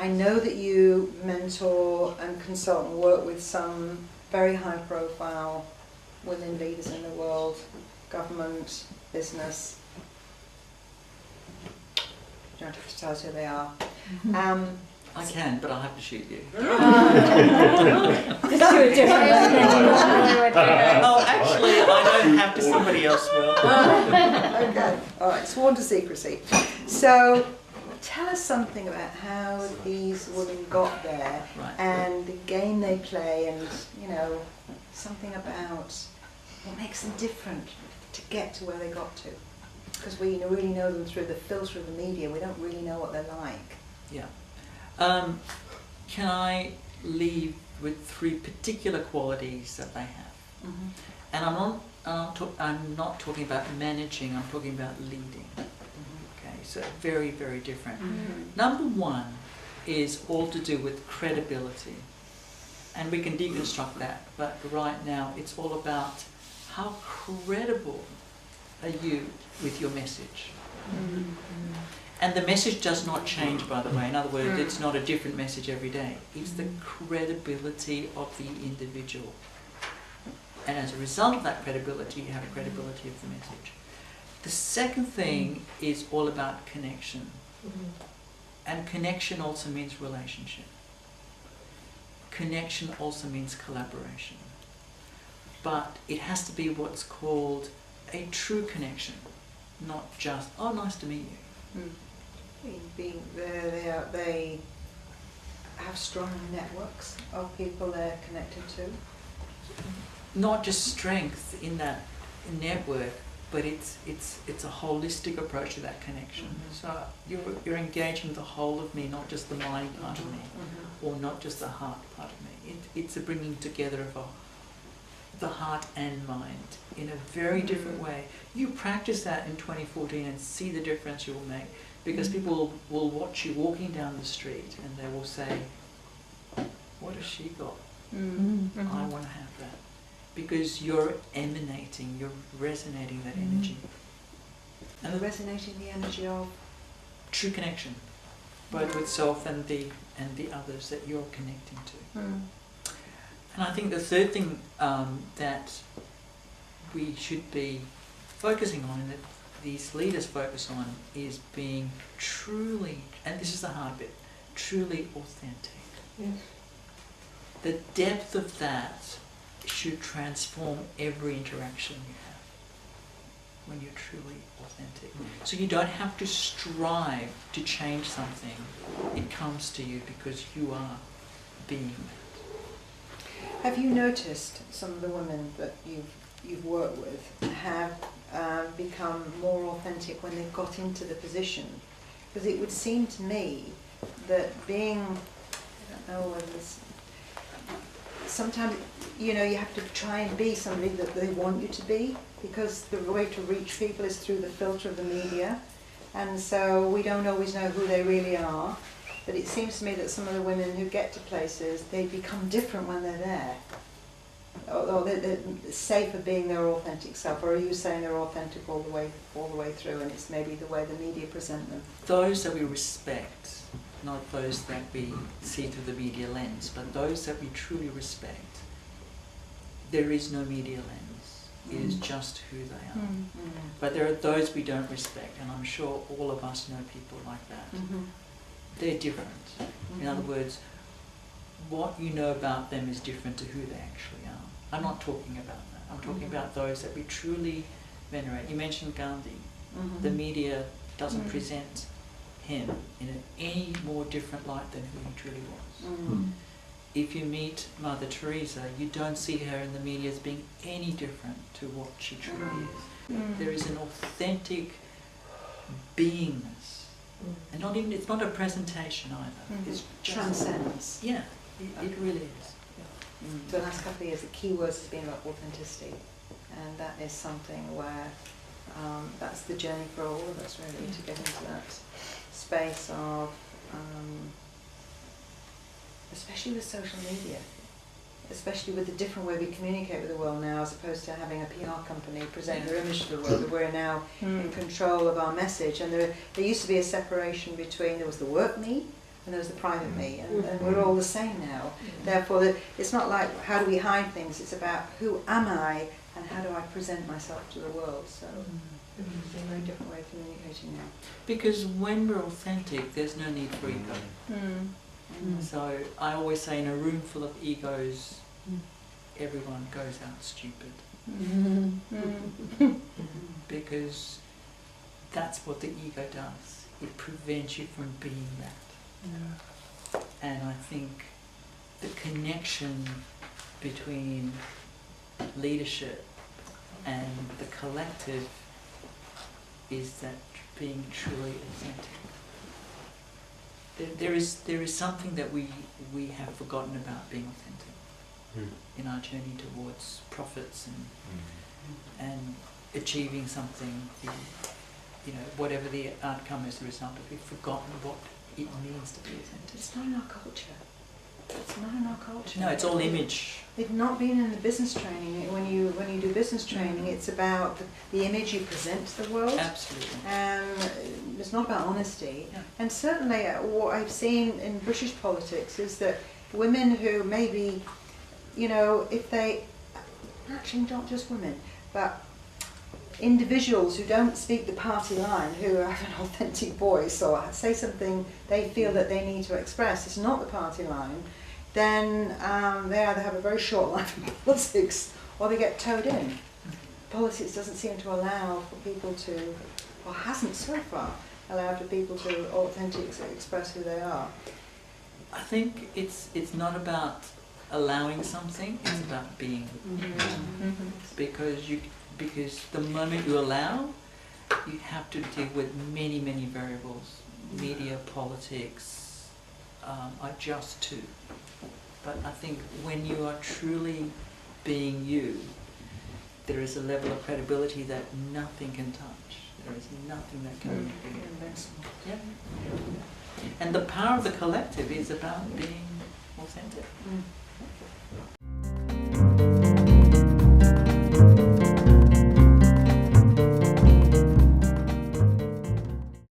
I know that you mentor and consult and work with some very high profile women leaders in the world, government, business. You don't have to tell us who they are. I can, but I'll have to shoot you. Just do it differently. Oh, actually, I don't have to. Somebody else will. Okay, all right, sworn to secrecy. So, tell us something about how these women got there, Right. and the game they play, and something about what makes them different to get to where they got to. Because we really know them through the filter of the media. We don't really know what they're like. Yeah. Can I leave with 3 particular qualities that they have? Mm-hmm. And I'm not talking about managing, I'm talking about leading. Okay, so very, very different. Mm-hmm. Number 1 is all to do with credibility. And we can deconstruct that, but right now it's all about how credible are you with your message. Mm-hmm. And the message does not change, by the way. In other words, it's not a different message every day. It's the credibility of the individual. And as a result of that credibility, you have a credibility of the message. The second thing is all about connection. And connection also means relationship. Connection also means collaboration. But it has to be what's called a true connection, not just, oh, nice to meet you. They have strong networks of people they're connected to. Not just strength in that network, but it's a holistic approach to that connection. So you're engaging the whole of me, not just the mind part of me, or not just the heart part of me. It's a bringing together of the heart and mind in a very different way. You practice that in 2014 and see the difference you will make. Because people will watch you walking down the street and they will say, what has she got? I want to have that. Because you're emanating, you're resonating that energy. And resonating the energy of? True connection, both with self and the others that you're connecting to. And I think the third thing that we should be focusing on, and that these leaders focus on, is being truly, and this is the hard bit, truly authentic. Yes. The depth of that should transform every interaction you have when you're truly authentic. So you don't have to strive to change something. It comes to you because you are being that. Have you noticed some of the women that you've worked with have become more authentic when they've got into the position? Because it would seem to me that being, I don't know whether this, sometimes you have to try and be somebody that they want you to be, because the way to reach people is through the filter of the media, and so we don't always know who they really are. But it seems to me that some of the women who get to places, they become different when they're there. Or they're safer being their authentic self. Or are you saying they're authentic all the way through, and it's maybe the way the media present them? Those that we respect, not those that we see through the media lens, but those that we truly respect, there is no media lens. It is just who they are. But there are those we don't respect, and I'm sure all of us know people like that. They're different. In other words, what you know about them is different to who they actually are. I'm not talking about that. I'm talking about those that we truly venerate. You mentioned Gandhi. The media doesn't present him in any more different light than who he truly was. If you meet Mother Teresa, you don't see her in the media as being any different to what she truly is. There is an authentic beingness. And not even, it's not a presentation either. It's Transcends. Yeah, it really is. For the last couple of years, the key words has been about authenticity, and that is something where that's the journey for all of us, really, to get into that space of, especially with social media, especially with the different way we communicate with the world now, as opposed to having a PR company present their image to the world. That we're now in control of our message, and there used to be a separation between, there was the work me and there's the private me, and we're all the same now. Therefore, it's not like how do we hide things, it's about who am I and how do I present myself to the world. So it's a very different way of communicating now. Because when we're authentic, there's no need for ego. So I always say in a room full of egos, everyone goes out stupid. Because that's what the ego does. It prevents you from being that. And I think the connection between leadership and the collective is that being truly authentic. There is something that we have forgotten about being authentic in our journey towards profits and achieving something, whatever the outcome is the result of. We've forgotten what it means to be authentic. It's not in our culture. It's not in our culture. No, it's all image. It's not been in the business training. When you do business training, it's about the image you present to the world. Absolutely. It's not about honesty. Yeah. And certainly what I've seen in British politics is that women who maybe, if they, actually not just women, but individuals who don't speak the party line, who have an authentic voice or say something they feel that they need to express, it's not the party line, then they either have a very short life in politics or they get towed in. Politics doesn't seem to allow for people to, or hasn't so far, allowed for people to authentically express who they are. I think it's not about allowing something, it's about being. Because the moment you allow, you have to deal with many, many variables. Media, politics are just two. But I think when you are truly being you, there is a level of credibility that nothing can touch. There is nothing that can be invincible. Yeah. And the power of the collective is about being authentic.